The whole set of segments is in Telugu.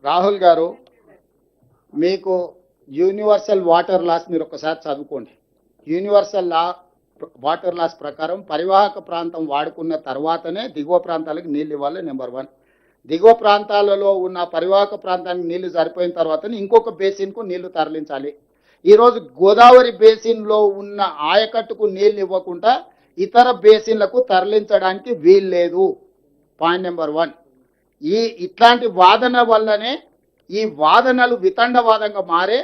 రాహుల్ గారు, మీకు యూనివర్సల్ వాటర్ లాస్ మీరు ఒకసారి చదువుకోండి. యూనివర్సల్ వాటర్ లాస్ ప్రకారం పరివాహక ప్రాంతం వాడుకున్న తర్వాతనే దిగువ ప్రాంతాలకు నీళ్ళు ఇవ్వాలి. నెంబర్ 1. దిగువ ప్రాంతాలలో ఉన్న పరివాహక ప్రాంతానికి నీళ్లు సరిపోయిన తర్వాతనే ఇంకొక బేసిన్కు నీళ్లు తరలించాలి. ఈరోజు గోదావరి బేసిన్లో ఉన్న ఆయకట్టుకు నీళ్ళు ఇవ్వకుండా ఇతర బేసిన్లకు తరలించడానికి వీల్లేదు. Point number 1. ఇట్లాంటి వాదన వల్లనే ఈ వాదనలు వితండవాదంగా మారే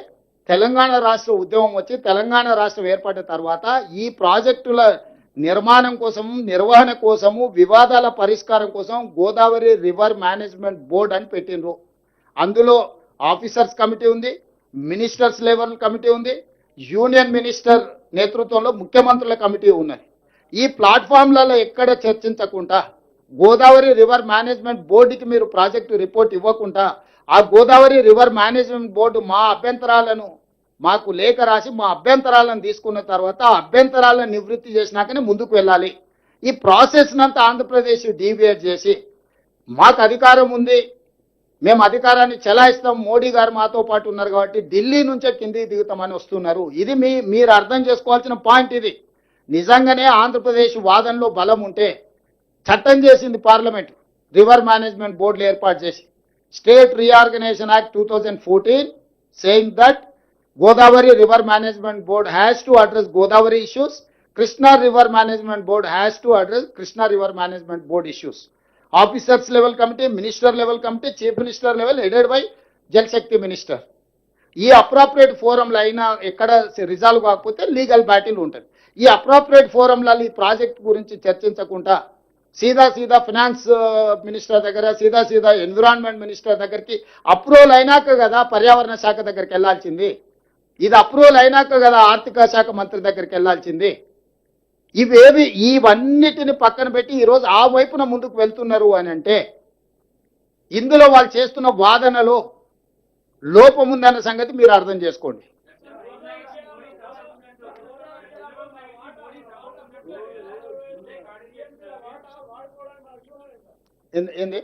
తెలంగాణ రాష్ట్ర ఉద్యమం వచ్చి తెలంగాణ రాష్ట్రం ఏర్పడిన తర్వాత ఈ ప్రాజెక్టుల నిర్మాణం కోసము, నిర్వహణ కోసము, వివాదాల పరిష్కారం కోసం గోదావరి రివర్ మేనేజ్మెంట్ బోర్డ్ అని పెట్టినరు. అందులో ఆఫీసర్స్ కమిటీ ఉంది, మినిస్టర్స్ లెవెల్ కమిటీ ఉంది, యూనియన్ మినిస్టర్ నేతృత్వంలో ముఖ్యమంత్రుల కమిటీ ఉన్నది. ఈ ప్లాట్ఫామ్లలో ఎక్కడ చర్చించకుండా గోదావరి రివర్ మేనేజ్మెంట్ బోర్డుకి మీరు ప్రాజెక్టు రిపోర్ట్ ఇవ్వకుండా ఆ గోదావరి రివర్ మేనేజ్మెంట్ బోర్డు మా అభ్యంతరాలను మాకు లేఖ రాసి మా అభ్యంతరాలను తీసుకున్న తర్వాత ఆ అభ్యంతరాలను నివృత్తి చేసినాకనే ముందుకు వెళ్ళాలి. ఈ ప్రాసెస్నంతా ఆంధ్రప్రదేశ్ డీవియేట్ చేసి మాకు అధికారం ఉంది, మేము అధికారాన్ని చెలాయిస్తాం, మోడీ గారు మాతో పాటు ఉన్నారు కాబట్టి ఢిల్లీ నుంచే కిందికి దిగుతామని వస్తున్నారు. ఇది మీరు అర్థం చేసుకోవాల్సిన పాయింట్. ఇది నిజంగానే ఆంధ్రప్రదేశ్ వాదనలో బలం ఉంటే చట్టం చేసింది పార్లమెంట్, రివర్ మేనేజ్మెంట్ బోర్డులు ఏర్పాటు చేసి state reorganisation act 2014 saying that Godavari River Management Board has to address Godavari issues, Krishna River Management Board has to address Krishna River Management Board issues. Officers level committee, minister level committee, chief minister level headed by Jal Shakti minister. ఈ అప్రోప్రియేట్ ఫోరంలో అయినా ఎక్కడ రిజాల్వ్ కాకపోతే లీగల్ బ్యాటిల్ ఉంటుంది. ఈ అప్రోప్రియేట్ ఫోరంలలో ఈ ప్రాజెక్ట్ గురించి చర్చించకుండా సీదా ఫైనాన్స్ మినిస్టర్ దగ్గర, సీదా ఎన్విరాన్మెంట్ మినిస్టర్ దగ్గరికి అప్రూవల్ అయినాక కదా పర్యావరణ శాఖ దగ్గరికి వెళ్లాల్సింది. ఇది అప్రూవల్ అయినాక కదా ఆర్థిక శాఖ మంత్రి దగ్గరికి వెళ్లాల్సింది. ఇవన్నిటిని పక్కన పెట్టి ఈరోజు ఆ వైపున ముందుకు వెళ్తున్నారు అని అంటే ఇందులో వాళ్ళు చేస్తున్న వాదనలో లోపం ఉందన్న సంగతి మీరు అర్థం చేసుకోండి. ఏంది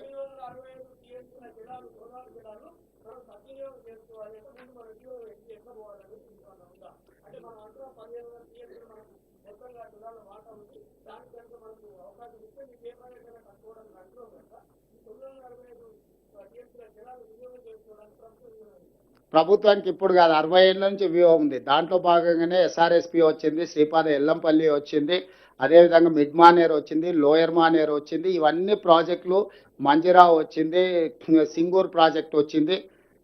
ప్రభుత్వానికి ఇప్పుడు కాదు, 60 ఏళ్ళ నుంచి వ్యూహం ఉంది. దాంట్లో భాగంగానే ఎస్ఆర్ఎస్పి వచ్చింది, శ్రీపాద ఎల్లంపల్లి వచ్చింది, అదేవిధంగా మిడ్ మానేర్ వచ్చింది, లోయర్ మానేర్ వచ్చింది. ఇవన్నీ ప్రాజెక్టులు, మంజిరా వచ్చింది, సింగూర్ ప్రాజెక్ట్ వచ్చింది.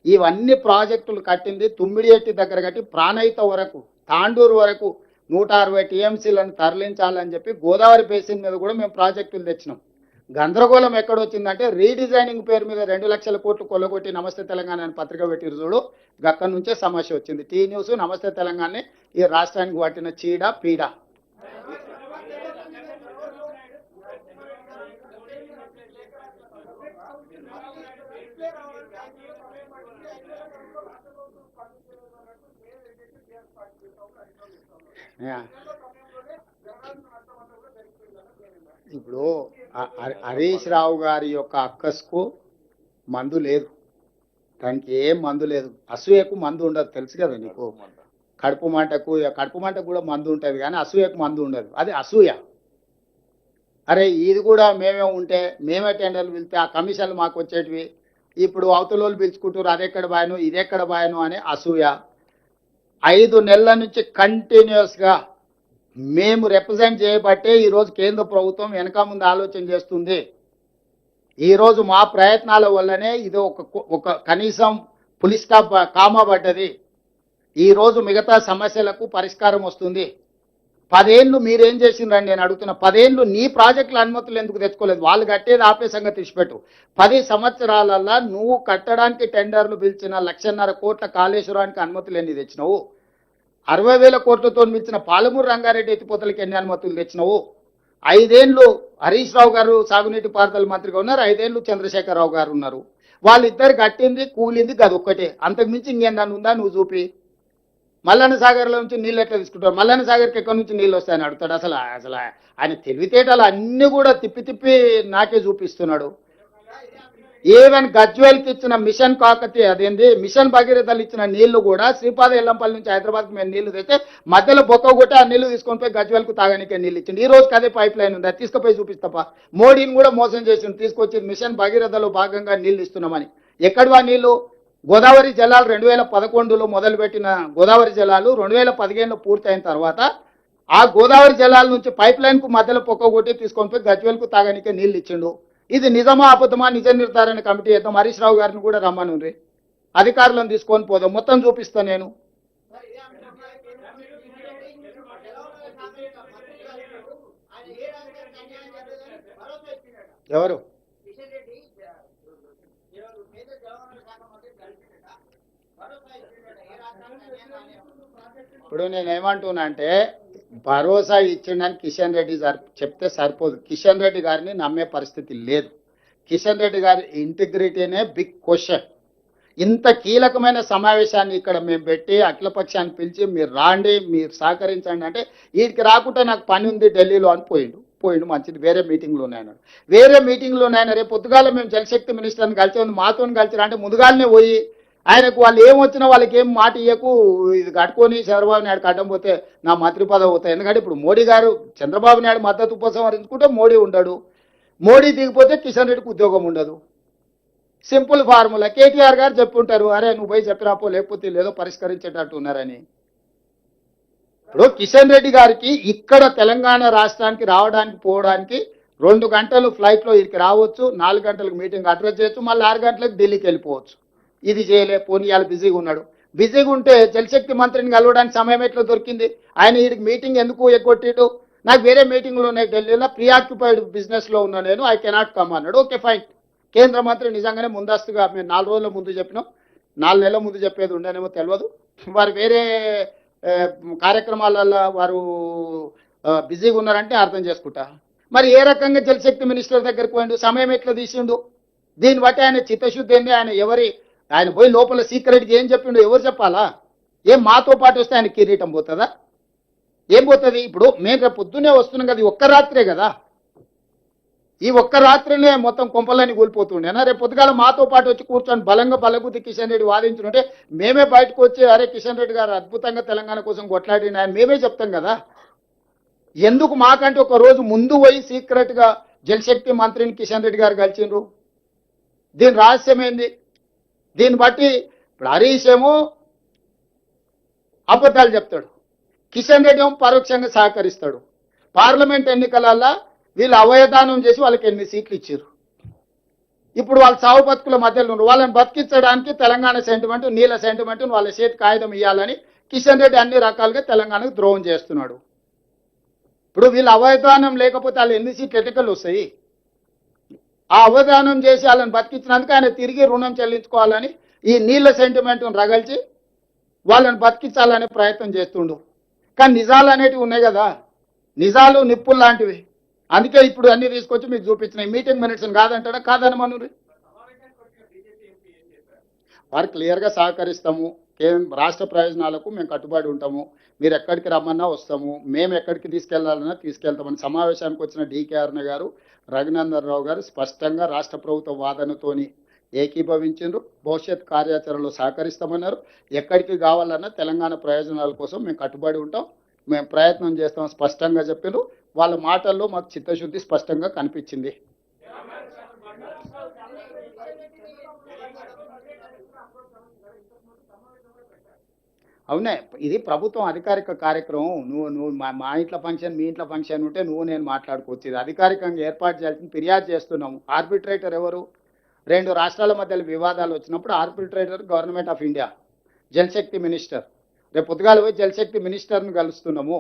ఇవన్నీ ప్రాజెక్టులు కట్టింది తుమ్మిడిఎట్టి దగ్గర కట్టి ప్రాణహిత వరకు, తాండూరు వరకు 160 టీఎంసీలను తరలించాలని చెప్పి గోదావరి బేసిన్ మీద కూడా మేము ప్రాజెక్టులు తెచ్చినాం. గందరగోళం ఎక్కడొచ్చిందంటే రీడిజైనింగ్ పేరు మీద 2 లక్షల కోట్లు కొల్లగొట్టి నమస్తే తెలంగాణ అని పత్రిక పెట్టిరు చూడు, అక్కడి నుంచే సమస్య వచ్చింది. టీ న్యూస్ నమస్తే తెలంగాణ ఈ రాష్ట్రానికి పట్టిన చీడ పీడ. ఇప్పుడు హరీష్ రావు గారి యొక్క అక్కస్కు మందు లేదు, దానికి ఏం మందు లేదు. అసూయకు మందు ఉండదు, తెలుసు కదా నీకు. కడుపు మంటకు కూడా మందు ఉంటుంది కానీ అసూయకు మందు ఉండదు. అది అసూయ. అరే ఇది కూడా మేమే ఉంటే మేమే టెండర్లు పిలిస్తే ఆ కమిషన్లు మాకు వచ్చేటివి, ఇప్పుడు అవతలోళ్ళు పిలుచుకుంటారు అదెక్కడ బాయను ఇదెక్కడ బాయను అనే అసూయ. 5 నెలల నుంచి కంటిన్యూస్గా మేము రిప్రజెంట్ చేయబట్టే ఈరోజు కేంద్ర ప్రభుత్వం వెనక ముందు ఆలోచన చేస్తుంది. ఈరోజు మా ప్రయత్నాల వల్లనే ఇది ఒక కనీసం పులి స్టాప్ కామా పడ్డది. ఈరోజు మిగతా సమస్యలకు పరిష్కారం వస్తుంది. 10 ఏళ్ళు మీరేం చేసిండ్రని నేను అడుగుతున్నా. 10 ఏళ్ళు నీ ప్రాజెక్టుల అనుమతులు ఎందుకు తెచ్చుకోలేదు? వాళ్ళు కట్టేది ఆపే సంగతి తీసిపెట్టు. 10 సంవత్సరాలలో నువ్వు కట్టడానికి టెండర్లు పిలిచిన 1,50,000 కోట్ల కాళేశ్వరానికి అనుమతులు ఎన్ని తెచ్చినావు? 60,000 కోట్లతో మించిన పాలమూరు రంగారెడ్డి ఎత్తిపోతలకి ఎన్ని అనుమతులు తెచ్చినావు? 5 ఏళ్ళు హరీష్ రావు గారు సాగునీటి పారుదల మంత్రిగా ఉన్నారు, 5 ఏళ్ళు చంద్రశేఖరరావు గారు ఉన్నారు. వాళ్ళిద్దరు కట్టింది కూలింది గదొక్కటే, అంతకుమించి ఇంకేందని ఉందా నువ్వు చూపి. మల్లన్న సాగర్లో నుంచి నీళ్ళు ఎట్లా తీసుకుంటారు? మల్లన్న సాగర్కి ఎక్కడి నుంచి నీళ్ళు వస్తాయని అడుగుతాడు. అసలు ఆయన తెలివితేటలు అన్నీ కూడా తిప్పి నాకే చూపిస్తున్నాడు. ఈవెన్ గజ్వేల్కి ఇచ్చిన మిషన్ కాకతీయ అదేంది మిషన్ భగీరథలు ఇచ్చిన నీళ్లు కూడా శ్రీపాద ఎల్లంపల్లి నుంచి హైదరాబాద్కి మేము నీళ్లు తెస్తే మధ్యలో బొక్క కొట్టి ఆ నీళ్లు తీసుకొని పోయి గజ్వేల్కు తాగానికే నీళ్ళు ఇచ్చింది. ఈ రోజుకి అదే పైప్ లైన్ ఉంది, అది తీసుకుపోయి చూపిస్తాపా. మోడీని కూడా మోసం చేసింది, తీసుకొచ్చి మిషన్ భగీరథలో భాగంగా నీళ్లు ఇస్తున్నామని. ఎక్కడివా నీళ్లు? గోదావరి జలాలు 2011లో మొదలుపెట్టిన గోదావరి జలాలు 2015లో పూర్తయిన తర్వాత ఆ గోదావరి జలాల నుంచి పైప్ లైన్కు మధ్యలో పొక్క కొట్టి తీసుకొని పోయి గజ్వేల్కు తాగానికే నీళ్ళు ఇచ్చిండు. ఇది నిజమా అబద్ధమా నిజ నిర్ధారణ కమిటీ చేద్దాం. హరీష్ రావు గారిని కూడా రమ్మనుండ్రి, అధికారులను తీసుకొని పోదాం, మొత్తం చూపిస్తా నేను. ఎవరు? ఇప్పుడు నేనేమంటున్నా అంటే భరోసా ఇచ్చిండని కిషన్ రెడ్డి గారు చెప్తే సరిపోదు. కిషన్ రెడ్డి గారిని నమ్మే పరిస్థితి లేదు. కిషన్ రెడ్డి గారి ఇంటిగ్రిటీనే బిగ్ క్వశ్చన్. ఇంత కీలకమైన సమావేశాన్ని ఇక్కడ మేము పెట్టి అఖిలపక్షాన్ని పిలిచి మీరు రాండి, మీరు సహకరించండి అంటే వీడికి రాకుండా నాకు పని ఉంది ఢిల్లీలో అని పోయిండు మంచిది, వేరే మీటింగ్లో ఉన్నాయన్నాడు. వేరే మీటింగ్లో ఉన్నాయన రేపు పొద్దుగాల మేము జలశక్తి మినిస్టర్ని కలిసి ఉంది మాతో కలిసిరా అంటే ముందుగాలనే పోయి ఆయనకు వాళ్ళు ఏమొచ్చినా వాళ్ళకి ఏం మాట ఇయ్యకు, ఇది కట్టుకొని చంద్రబాబు నాయుడు కట్టం పోతే నా మంత్రి పదవి అవుతాయి. ఎందుకంటే ఇప్పుడు మోడీ గారు చంద్రబాబు నాయుడు మద్దతు ఉపసంహరించుకుంటే మోడీ ఉండడు, మోడీ దిగిపోతే కిషన్ రెడ్డికి ఉద్యోగం ఉండదు. Simple formula. కేటీఆర్ గారు చెప్పుంటారు, అరే నువ్వు పోయి చెప్పిరాపో లేకపోతే లేదో పరిష్కరించేటట్టు ఉన్నారని. ఇప్పుడు కిషన్ రెడ్డి గారికి ఇక్కడ తెలంగాణ రాష్ట్రానికి రావడానికి పోవడానికి 2 గంటలు ఫ్లైట్లో ఇక్కడికి రావచ్చు, 4 గంటలకు మీటింగ్ అడ్రస్ చేయొచ్చు, మళ్ళీ 6 గంటలకు ఢిల్లీకి వెళ్ళిపోవచ్చు. ఇది చేయలే, పోనీ వాళ్ళు బిజీగా ఉన్నాడు. బిజీగా ఉంటే జలశక్తి మంత్రిని కలవడానికి సమయం ఎట్లా దొరికింది? ఆయన వీడికి మీటింగ్ ఎందుకు ఎగ్గొట్టిడు? నాకు వేరే మీటింగ్లో ఉన్నాయి ఢిల్లీలో, ప్రీఆక్యుపైడ్ బిజినెస్లో ఉన్నా నేను, ఐ కెనాట్ కమ్ అన్నాడు. Okay fine. కేంద్ర మంత్రి నిజంగానే ముందస్తుగా మేము 4 రోజుల ముందు చెప్పినాం, 4 నెలల ముందు చెప్పేది ఉండనేమో తెలియదు. వారు వేరే కార్యక్రమాలలో వారు బిజీగా ఉన్నారంటే అర్థం చేసుకుంటా. మరి ఏ రకంగా జలశక్తి మినిస్టర్ దగ్గరికి పోయిండు, సమయం ఎట్లా తీసిండు? దీన్ని బట్టి ఆయన చిత్తశుద్ధి ఏంది? ఆయన పోయి లోపల సీక్రెట్గా ఏం చెప్పిండు ఎవరు చెప్పాలా? ఏం మాతో పాటు వస్తే ఆయన కిరీటం పోతుందా? ఏం పోతుంది? ఇప్పుడు మేము రేపు పొద్దున్నే వస్తున్నాం కదా, ఈ ఒక్క రాత్రే కదా, ఈ ఒక్క రాత్రినే మొత్తం కొంపలని కూలిపోతుండేనా? రేపు పొద్దుగాల మాతో పాటు వచ్చి కూర్చొని బలంగా బలగుద్ది కిషన్ రెడ్డి వాదించుంటే మేమే బయటకు వచ్చి అరే కిషన్ రెడ్డి గారు అద్భుతంగా తెలంగాణ కోసం కొట్లాడిన ఆయన మేమే చెప్తాం కదా. ఎందుకు మాకంటే ఒక రోజు ముందు పోయి సీక్రెట్గా జలశక్తి మంత్రిని కిషన్ రెడ్డి గారు కలిసిండ్రు? దీని రహస్యం ఏంది? దీన్ని బట్టి ఇప్పుడు హరీష్ ఏమో అబద్ధాలు చెప్తాడు, కిషన్ రెడ్డి ఏమో పరోక్షంగా సహకరిస్తాడు. పార్లమెంట్ ఎన్నికలలో వీళ్ళు అవయదానం చేసి వాళ్ళకి 8 సీట్లు ఇచ్చారు. ఇప్పుడు వాళ్ళ సావు బతుకుల మధ్యలో ఉన్నారు. వాళ్ళని బతికించడానికి తెలంగాణ సెంటిమెంట్, నీళ్ళ సెంటిమెంట్ వాళ్ళ చేతి కాగితం ఇవ్వాలని కిషన్ రెడ్డి అన్ని రకాలుగా తెలంగాణకు ద్రోహం చేస్తున్నాడు. ఇప్పుడు వీళ్ళు అవయదానం లేకపోతే వాళ్ళు 8 సీట్లు ఎన్నికలు వస్తాయి. ఆ అవధానం చేసి వాళ్ళని బతికించినందుకు ఆయన తిరిగి రుణం చెల్లించుకోవాలని ఈ నీళ్ళ సెంటిమెంట్ను రగల్చి వాళ్ళని బతికించాలనే ప్రయత్నం చేస్తుండు. కానీ నిజాలు అనేటివి ఉన్నాయి కదా, నిజాలు నిప్పులు లాంటివి. అందుకే ఇప్పుడు అన్ని తీసుకొచ్చి మీకు చూపించిన మీటింగ్ మినిట్స్ కాదంటాడా? కాదని మనూరి వారు క్లియర్గా సహకరిస్తాము, రాష్ట్ర ప్రయోజనాలకు మేము కట్టుబడి ఉంటాము, మీరు ఎక్కడికి రమ్మన్నా వస్తాము, మేము ఎక్కడికి తీసుకెళ్లాలన్నా తీసుకెళ్తామని సమావేశానికి వచ్చిన డీకే అరుణ గారు, రఘునందన్ రావు గారు స్పష్టంగా రాష్ట్ర ప్రభుత్వ వాదనతోని ఏకీభవించారు. భవిష్యత్ కార్యాచరణలో సహకరిస్తామన్నారు. ఎక్కడికి కావాలన్నా తెలంగాణ ప్రయోజనాల కోసం మేము కట్టుబడి ఉంటాం, మేము ప్రయత్నం చేస్తాం స్పష్టంగా చెప్పారు. వాళ్ళ మాటల్లో మాకు చిత్తశుద్ధి స్పష్టంగా కనిపించింది. అవునే, ఇది ప్రభుత్వం అధికారిక కార్యక్రమం. నువ్వు మా ఇంట్లో ఫంక్షన్, మీ ఇంట్లో ఫంక్షన్ ఉంటే నేను మాట్లాడుకోవచ్చు. ఇది అధికారికంగా ఏర్పాటు చేయాల్సింది. ఫిర్యాదు చేస్తున్నాము. ఆర్బిట్రేటర్ ఎవరు? 2 రాష్ట్రాల మధ్యలో వివాదాలు వచ్చినప్పుడు arbitrator government of India, Jal Shakti minister. రేపు పొద్దుగాల పోయి జలశక్తి మినిస్టర్ను కలుస్తున్నాము.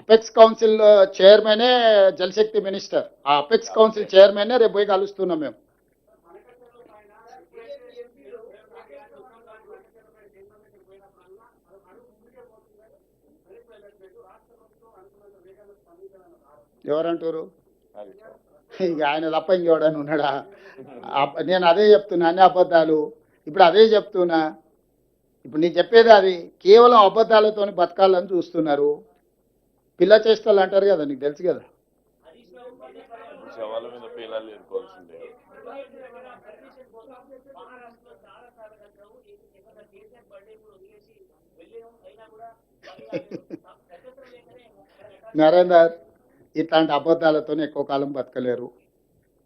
అపెక్స్ కౌన్సిల్ చైర్మనే జలశక్తి మినిస్టర్. ఆ అపెక్స్ కౌన్సిల్ చైర్మనే రేపు పోయి కలుస్తున్నాం మేము. ఎవరంటారు? ఇక ఆయన తప్ప ఇంకెవడని ఉన్నాడా? నేను అదే చెప్తున్నా, అన్ని అబద్ధాలు. ఇప్పుడు అదే చెప్తున్నా. ఇప్పుడు నేను చెప్పేది అది. కేవలం అబద్ధాలతో బతకాలని చూస్తున్నారు. పిల్ల చేష్టలు అంటారు కదా, నీకు తెలుసు కదా. శవాల మీద పేలాలు ఎదుర్కోవాల్సిందే. నరేందర్, ఇట్లాంటి అబద్ధాలతో ఎక్కువ కాలం బతకలేరు.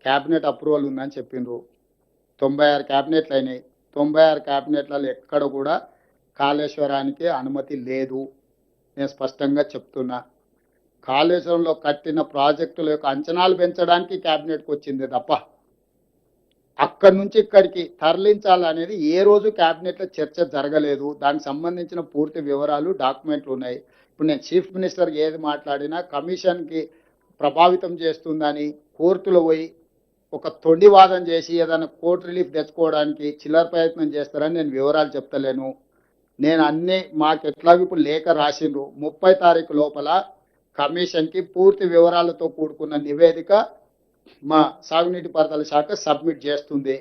క్యాబినెట్ అప్రూవల్ ఉందని చెప్పిండ్రు. 96 క్యాబినెట్లు అయినాయి. 96 క్యాబినెట్లలో ఎక్కడ కూడా కాళేశ్వరానికి అనుమతి లేదు. నేను స్పష్టంగా చెప్తున్నా. కాళేశ్వరంలో కట్టిన ప్రాజెక్టుల యొక్క అంచనాలు పెంచడానికి క్యాబినెట్కి వచ్చింది తప్ప అక్కడి నుంచి ఇక్కడికి తరలించాలనేది ఏ రోజు క్యాబినెట్లో చర్చ జరగలేదు. దానికి సంబంధించిన పూర్తి వివరాలు డాక్యుమెంట్లు ఉన్నాయి. ఇప్పుడు నేను చీఫ్ మినిస్టర్ ఏది మాట్లాడినా కమిషన్కి ప్రభావితం చేస్తుందని కోర్టులో పోయి ఒక తొండివాదం చేసి ఏదైనా కోర్టు రిలీఫ్ తెచ్చుకోవడానికి చిల్లర ప్రయత్నం చేస్తారని నేను వివరాలు చెప్తలేను. నేను అన్నీ మాకు ఎట్లాగో ఇప్పుడు లేఖ రాసిండ్రు. 30 తారీఖు లోపల కమిషన్కి పూర్తి వివరాలతో కూడుకున్న నివేదిక మా సాగునీటి పారుదల శాఖ సబ్మిట్ చేస్తుంది.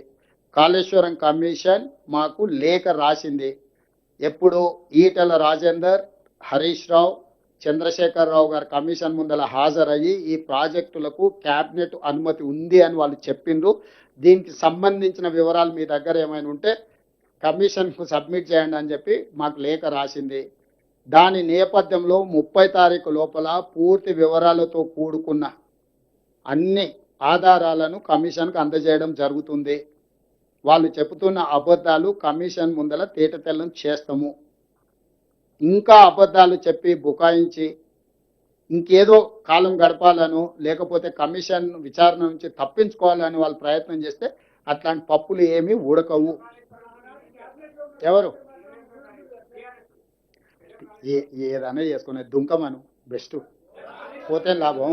కాళేశ్వరం కమిషన్ మాకు లేఖ రాసింది. ఎప్పుడు ఈటెల రాజేందర్, హరీష్ రావు, చంద్రశేఖరరావు గారు కమిషన్ ముందల హాజరయ్యి ఈ ప్రాజెక్టులకు క్యాబినెట్ అనుమతి ఉంది అని వాళ్ళు చెప్పిండ్రు. దీనికి సంబంధించిన వివరాలు మీ దగ్గర ఏమైనా ఉంటే కమిషన్కు సబ్మిట్ చేయండి అని చెప్పి మాకు లేఖ రాసింది. దాని నేపథ్యంలో 30 తారీఖు లోపల పూర్తి వివరాలతో కూడుకున్న అన్ని ఆధారాలను కమిషన్కు అందజేయడం జరుగుతుంది. వాళ్ళు చెబుతున్న అబద్ధాలు కమిషన్ ముందల తేటతెల్లం చేస్తాము. ఇంకా అబద్ధాలు చెప్పి బుకాయించి ఇంకేదో కాలం గడపాలను లేకపోతే కమిషన్ విచారణ నుంచి తప్పించుకోవాలని వాళ్ళు ప్రయత్నం చేస్తే అట్లాంటి పప్పులు ఏమీ ఉడకవు. ఎవరు ఏదైనా చేసుకునే దుంకమను బెస్ట్, పోతే లాభం.